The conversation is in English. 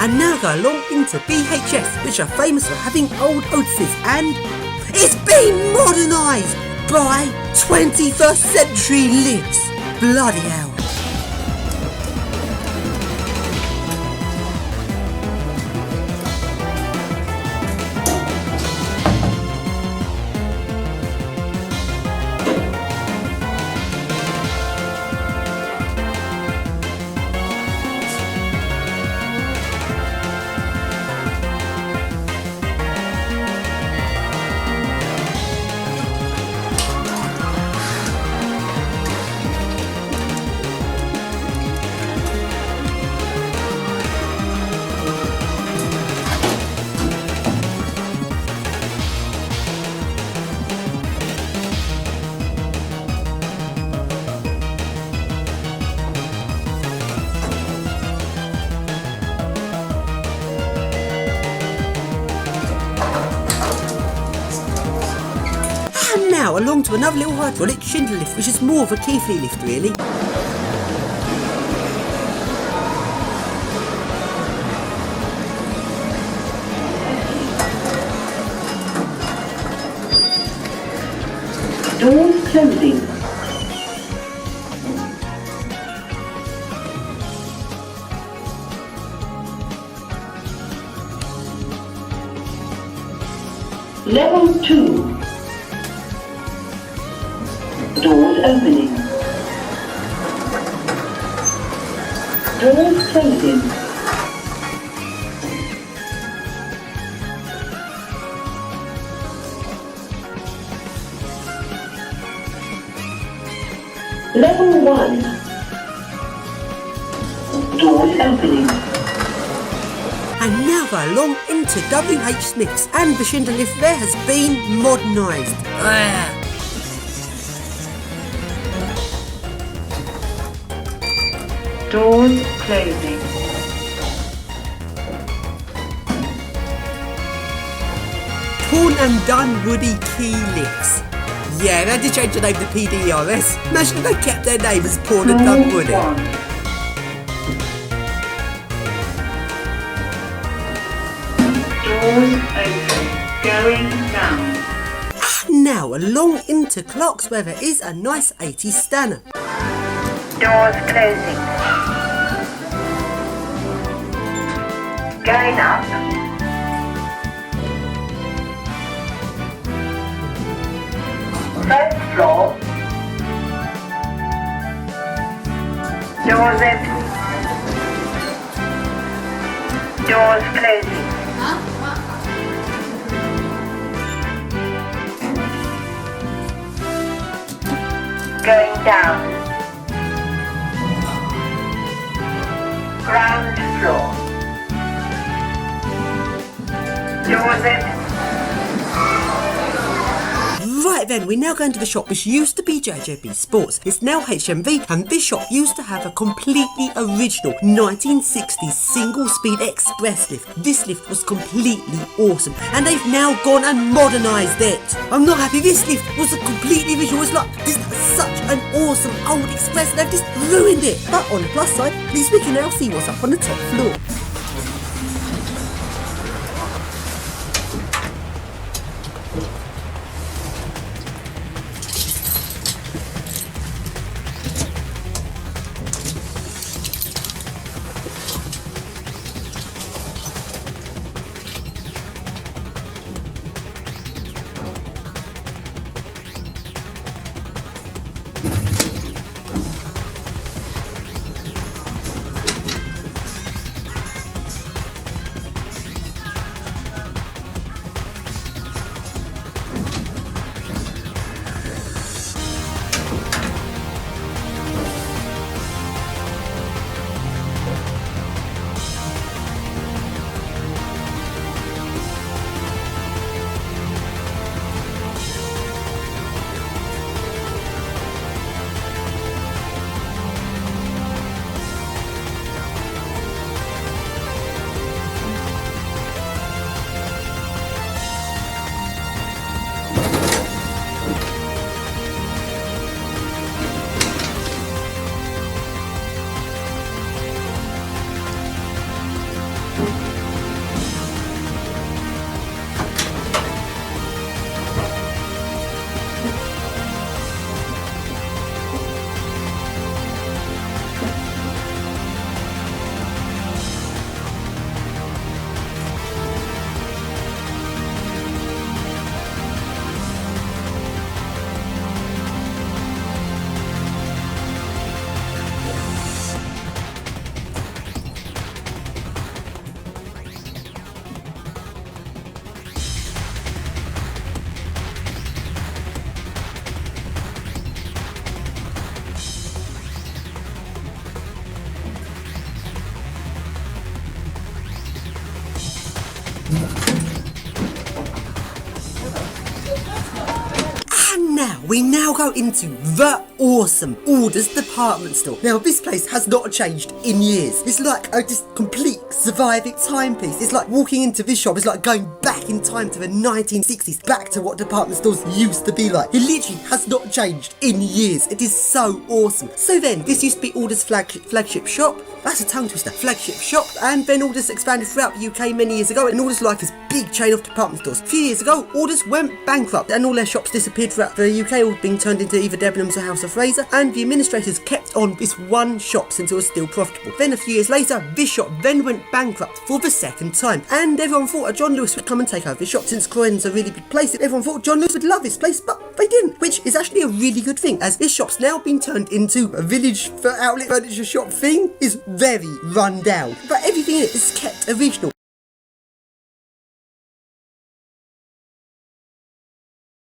and now go along into BHS, which are famous for having old Otises, and it's been modernised by 21st century lifts. Bloody hell. And now along to another little hydraulic Schindler lift, which is more of a Keithley lift really. Doors closing. Level 2. Doors opening. Doors closing. Level 1. Doors opening. And now go along into WH Smith's, and the Schindler lift there has been modernised. Doors closing. Torn and done Woody Key lifts. Yeah, they had to change the name to PDRS. Imagine if they kept their name as Pawn and Done Woody. Doors open. Going down. And now along into Clark's, where there is a nice 80s Stanner. Doors closing. Going up. First floor. Doors open. Doors closing. Going down. Ground floor. Doors open. Right then, we're now going to the shop which used to be JJB Sports. It's now HMV, and this shop used to have a completely original 1960s single-speed express lift. This lift was completely awesome, and they've now gone and modernised it. I'm not happy. This lift was a completely original. It's like, this is such an awesome old express, and they've just ruined it. But on the plus side, at least we can now see what's up on the top floor. now we go into the awesome Orders department store. Now this place has not changed in years. It's like a just complete surviving timepiece. It's like walking into this shop is like going back in time to the 1960s, back to what department stores used to be like. It literally has not changed in years. It is so awesome. So then, this used to be Orders flagship shop. That's a tongue twister. Flagship shop. And then Orders expanded throughout the UK many years ago, and Orders like this big chain of department stores. A few years ago, Orders went bankrupt, and all their shops disappeared throughout the UK, all being turned into either Debenhams or House of Fraser, and the administrators kept on this one shop since it was still profitable. Then a few years later, this shop then went bankrupt for the second time, and everyone thought a John Lewis would come and take over this shop. Since Croydon's a really big place, everyone thought John Lewis would love this place, but they didn't, which is actually a really good thing, as this shop's now been turned into a village for outlet furniture shop thing. Is very run down, but everything in it is kept original.